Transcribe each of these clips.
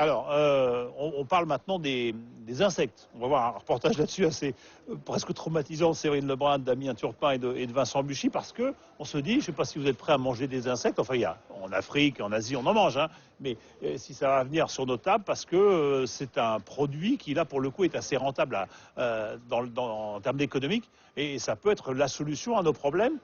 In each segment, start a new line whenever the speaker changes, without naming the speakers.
Alors, on parle maintenant des insectes. On va voir un reportage là-dessus assez presque traumatisant de Séverine Lebrun, Damien Turpin et de Vincent Buchy, parce que on se dit, je ne sais pas si vous êtes prêts à manger des insectes, enfin il y a en Afrique, en Asie, on en mange, hein, mais si ça va venir sur nos tables, parce que c'est un produit qui là pour le coup est assez rentable en termes d'économique, et ça peut être la solution à nos problèmes.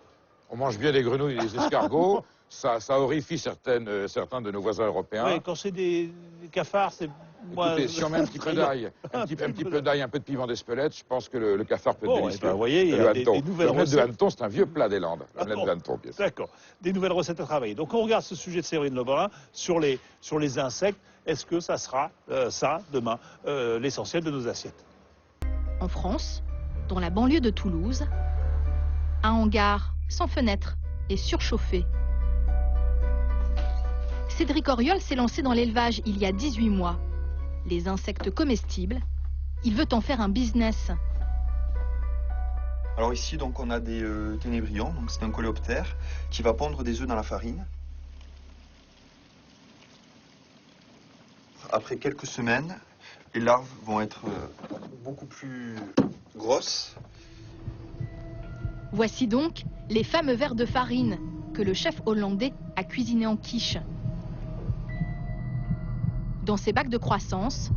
On mange bien des grenouilles et des escargots, ça horrifie certains de nos voisins européens.
Oui, quand c'est des cafards, c'est...
Écoutez, si on met un petit peu d'ail, un petit peu d'ail, un peu de piment d'Espelette, je pense que le cafard peut être délicieux.
Ben, vous voyez, il y a des nouvelles
L'omelette de
recettes.
hanneton, c'est un vieux plat des Landes. L'omelette de hanneton, bien sûr.
D'accord. Des nouvelles recettes à travailler. Donc on regarde ce sujet de Séverine Lebrun sur les insectes. Est-ce que ça sera ça, demain, l'essentiel de nos assiettes?
En France, dans la banlieue de Toulouse, un hangar sans fenêtre et surchauffé. Cédric Auriol s'est lancé dans l'élevage il y a 18 mois. Les insectes comestibles, il veut en faire un business.
Alors ici, donc, on a des ténébrions, donc c'est un coléoptère qui va pondre des œufs dans la farine. Après quelques semaines, les larves vont être beaucoup plus grosses.
Voici donc les fameux vers de farine que le chef hollandais a cuisinés en quiche. Dans ces bacs de croissance,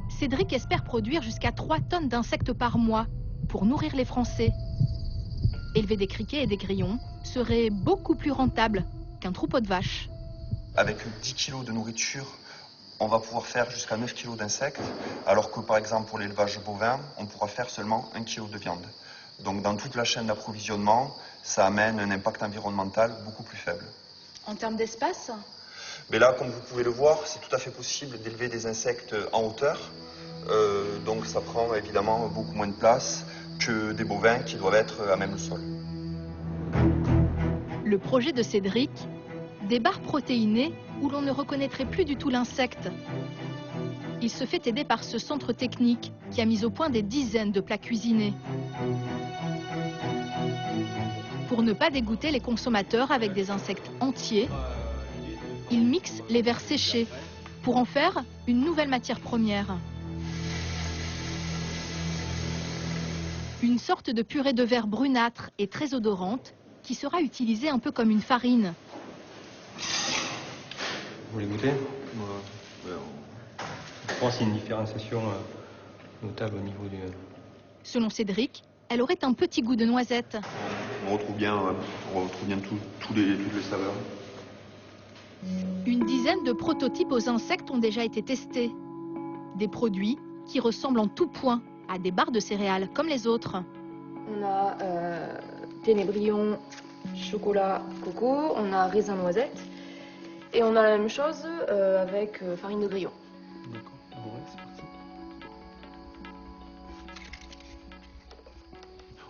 Cédric espère produire jusqu'à 3 tonnes d'insectes par mois pour nourrir les Français. Élever des criquets et des grillons serait beaucoup plus rentable qu'un troupeau de vaches.
Avec 10 kg de nourriture, on va pouvoir faire jusqu'à 9 kg d'insectes, alors que par exemple pour l'élevage bovin, on pourra faire seulement 1 kg de viande. Donc dans toute la chaîne d'approvisionnement, ça amène un impact environnemental beaucoup plus faible.
En termes d'espace ?
Mais là, comme vous pouvez le voir, c'est tout à fait possible d'élever des insectes en hauteur. Donc ça prend évidemment beaucoup moins de place que des bovins qui doivent être à même le sol.
Le projet de Cédric, des barres protéinées où l'on ne reconnaîtrait plus du tout l'insecte. Il se fait aider par ce centre technique qui a mis au point des dizaines de plats cuisinés. Pour ne pas dégoûter les consommateurs avec des insectes entiers, il mixe les vers séchés pour en faire une nouvelle matière première. Une sorte de purée de vers brunâtre et très odorante qui sera utilisée un peu comme une farine.
Vous voulez goûter? Je pense qu'il y a une différenciation notable au niveau du...
Selon Cédric, elle aurait un petit goût de noisette.
On retrouve bien toutes les saveurs.
Une dizaine de prototypes aux insectes ont déjà été testés. Des produits qui ressemblent en tout point à des barres de céréales comme les autres.
On a ténébrion, chocolat, coco, on a raisin noisette et on a la même chose avec farine de grillon.
D'accord, bon, c'est parti.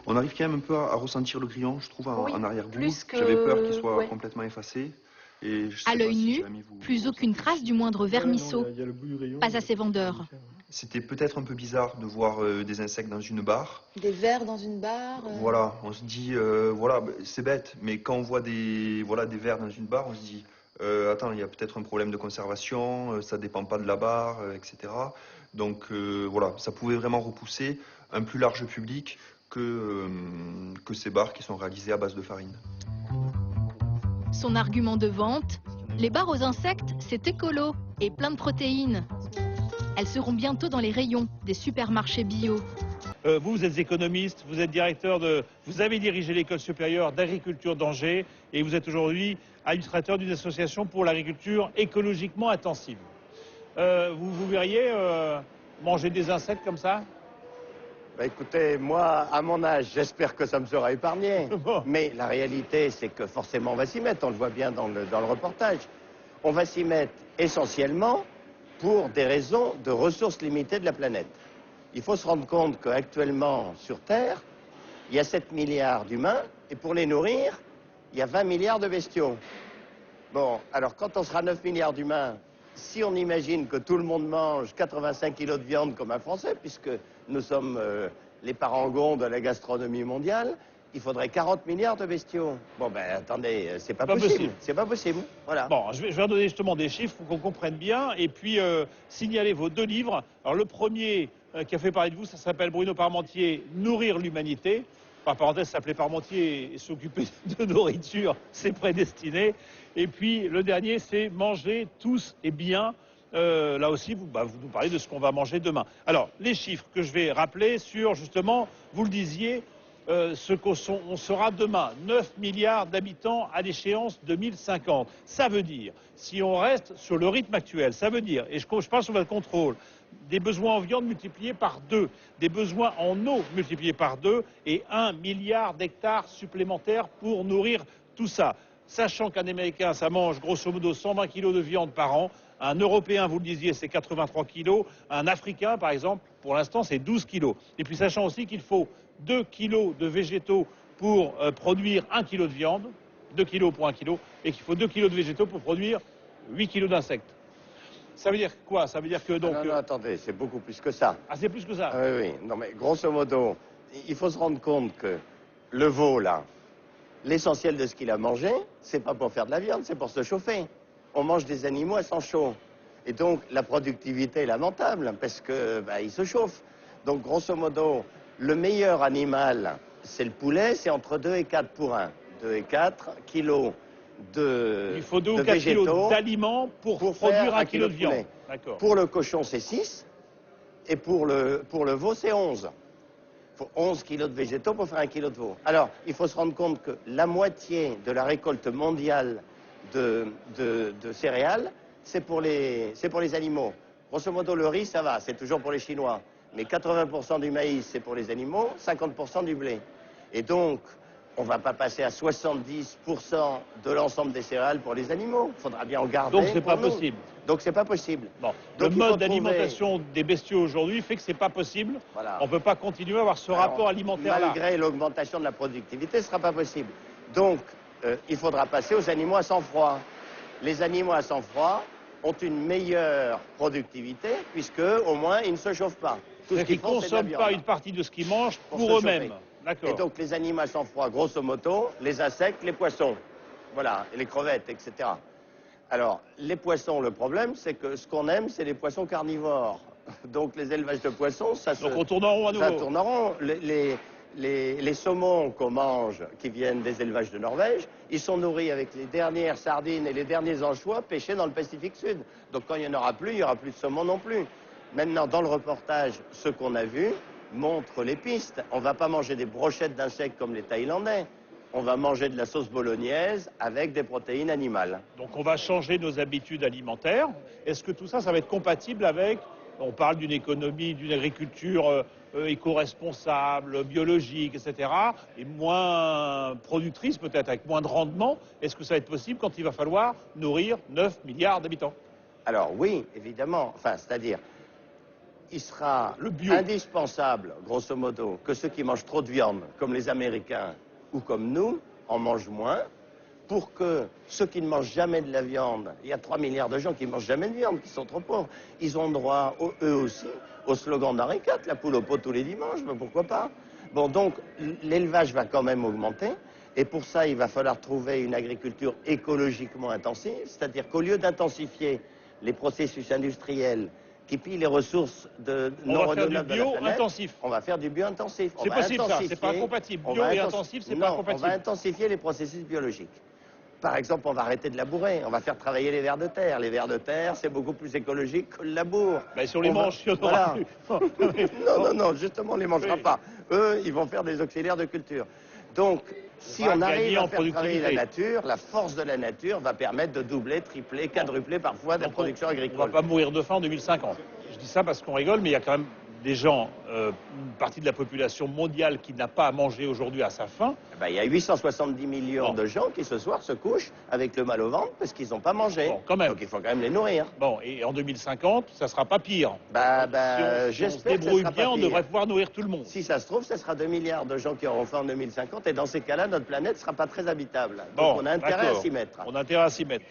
On arrive quand même un peu à ressentir le grillon, je trouve, en arrière-goût.
Que...
J'avais peur qu'il soit complètement effacé. Et
à l'œil nu, plus aucune trace du moindre vermisseau. Pas assez vendeur.
C'était peut-être un peu bizarre de voir des insectes dans une barre.
Des vers dans une barre.
Voilà, on se dit, voilà, c'est bête, mais quand on voit des vers dans une barre, on se dit, attends, il y a peut-être un problème de conservation, ça dépend pas de la barre, etc. Donc voilà, ça pouvait vraiment repousser un plus large public que ces barres qui sont réalisées à base de farine.
Son argument de vente, les barres aux insectes, c'est écolo et plein de protéines. Elles seront bientôt dans les rayons des supermarchés bio.
Vous êtes économiste, vous êtes directeur vous avez dirigé l'école supérieure d'agriculture d'Angers et vous êtes aujourd'hui administrateur d'une association pour l'agriculture écologiquement intensive. Vous verriez manger des insectes comme ça?
Bah écoutez, moi, à mon âge, j'espère que ça me sera épargné.
Bon.
Mais la réalité, c'est que forcément, on va s'y mettre. On le voit bien dans le reportage. On va s'y mettre essentiellement pour des raisons de ressources limitées de la planète. Il faut se rendre compte qu'actuellement, sur Terre, il y a 7 milliards d'humains, et pour les nourrir, il y a 20 milliards de bestiaux. Bon, alors quand on sera 9 milliards d'humains, si on imagine que tout le monde mange 85 kilos de viande comme un Français, puisque nous sommes les parangons de la gastronomie mondiale, il faudrait 40 milliards de bestiaux. Bon, ben attendez, c'est pas
Pas
possible.
possible.
C'est pas possible. Voilà.
Bon, je vais donner justement des chiffres pour qu'on comprenne bien et puis signaler vos 2 livres. Alors le premier qui a fait parler de vous, ça s'appelle Bruno Parmentier, Nourrir l'humanité. Par parenthèse, ça s'appelait Parmentier et s'occuper de nourriture, c'est prédestiné. Et puis le dernier, c'est Manger tous et bien. Là aussi, vous nous parlez de ce qu'on va manger demain. Alors, les chiffres que je vais rappeler sur, justement, vous le disiez, ce qu'on sera demain, 9 milliards d'habitants à l'échéance 2050. Ça veut dire, si on reste sur le rythme actuel, ça veut dire, et je parle sur votre contrôle, des besoins en viande multipliés par 2, des besoins en eau multipliés par 2 et 1 milliard d'hectares supplémentaires pour nourrir tout ça. Sachant qu'un Américain, ça mange grosso modo 120 kilos de viande par an, un Européen, vous le disiez, c'est 83 kilos, un Africain, par exemple, pour l'instant, c'est 12 kilos. Et puis sachant aussi qu'il faut 2 kilos de végétaux pour produire 1 kilo de viande, 2 kilos pour 1 kilo, et qu'il faut 2 kilos de végétaux pour produire 8 kilos d'insectes. Ça veut dire quoi? Ça veut dire que donc...
Non, attendez, c'est beaucoup plus que ça.
Ah, c'est plus que ça?
Oui, oui. Non, mais grosso modo, il faut se rendre compte que le veau, là, l'essentiel de ce qu'il a mangé, c'est pas pour faire de la viande, c'est pour se chauffer. On mange des animaux à sang chaud. Et donc, la productivité est lamentable, parce que il se chauffe. Donc, grosso modo, le meilleur animal, c'est le poulet, c'est entre 2 et 4 pour 1. 2 et 4 kilos
Il faut 2 ou 4
végétaux
kilos d'aliments pour produire 1 kilo de viande. D'accord.
Pour le cochon, c'est 6. Et pour le veau, c'est 11. Il faut 11 kilos de végétaux pour faire 1 kilo de veau. Alors, il faut se rendre compte que la moitié de la récolte mondiale de céréales, c'est pour les animaux. Grosso modo, le riz, ça va, c'est toujours pour les Chinois. Mais 80% du maïs, c'est pour les animaux, 50% du blé. Et donc, on ne va pas passer à 70% de l'ensemble des céréales pour les animaux. Il faudra bien en garder.
Donc, c'est pas possible.
Donc, c'est pas possible.
Bon.
Donc,
le mode d'alimentation des bestiaux aujourd'hui fait que c'est pas possible.
Voilà.
On ne peut pas continuer à avoir ce rapport alimentaire-là.
Malgré l'augmentation de la productivité, ce ne sera pas possible. Donc, il faudra passer aux animaux à sang froid. Les animaux à sang froid ont une meilleure productivité, puisque au moins, ils ne se chauffent pas.
Tout ce qu'ils ne consomment pas une partie de ce qu'ils mangent pour eux-mêmes.
Et donc, les animaux à sang froid, grosso modo, les insectes, les poissons. Voilà, et les crevettes, etc. Alors, les poissons, le problème, c'est que ce qu'on aime, c'est les poissons carnivores. Donc, les élevages de poissons,
donc on tourne en rond à nouveau.
Ça tourne en rond. Les saumons qu'on mange, qui viennent des élevages de Norvège, ils sont nourris avec les dernières sardines et les derniers anchois pêchés dans le Pacifique Sud. Donc, quand il n'y en aura plus, il n'y aura plus de saumon non plus. Maintenant, dans le reportage, ce qu'on a vu montre les pistes. On ne va pas manger des brochettes d'insectes comme les Thaïlandais. On va manger de la sauce bolognaise avec des protéines animales.
Donc on va changer nos habitudes alimentaires. Est-ce que tout ça, ça va être compatible avec, on parle d'une économie, d'une agriculture éco-responsable, biologique, etc., et moins productrice peut-être, avec moins de rendement? Est-ce que ça va être possible quand il va falloir nourrir 9 milliards d'habitants?
Alors oui, évidemment. Enfin, c'est-à-dire, il sera indispensable, grosso modo, que ceux qui mangent trop de viande, comme les Américains ou comme nous, en mangent moins, pour que ceux qui ne mangent jamais de la viande, il y a 3 milliards de gens qui ne mangent jamais de viande, qui sont trop pauvres, ils ont droit, eux aussi, au slogan d'Henri IV, la poule au pot tous les dimanches, mais pourquoi pas? Bon, donc, l'élevage va quand même augmenter, et pour ça, il va falloir trouver une agriculture écologiquement intensive, c'est-à-dire qu'au lieu d'intensifier les processus industriels qui pillent les ressources non renouvelables de la planète, on va faire du bio-intensif.
C'est possible ça, c'est pas incompatible. Bio et intensif, c'est pas incompatible.
On va intensifier les processus biologiques. Par exemple, on va arrêter de labourer, on va faire travailler les vers de terre. Les vers de terre, c'est beaucoup plus écologique que le labour.
Ben, sur les manches, il y en aura plus.
Non, justement, on ne les mangera pas. Eux, ils vont faire des auxiliaires de culture. Donc, si on arrive à faire travailler la nature, la force de la nature va permettre de doubler, tripler, quadrupler parfois la production agricole.
On ne va pas mourir de faim en 2050. Je dis ça parce qu'on rigole, mais il y a quand même des gens, une partie de la population mondiale qui n'a pas à manger aujourd'hui à sa faim.
Il y a 870 millions de gens qui ce soir se couchent avec le mal au ventre parce qu'ils n'ont pas mangé.
Bon, quand même.
Donc il faut quand même les nourrir.
Bon, et en 2050, ça ne sera pas pire.
J'espère
si on se débrouille bien, on devrait pouvoir nourrir tout le monde.
Si ça se trouve, ce sera 2 milliards de gens qui auront faim en 2050 et dans ces cas-là, notre planète ne sera pas très habitable. Donc
Bon,
on a intérêt à s'y mettre.
On a intérêt à s'y mettre.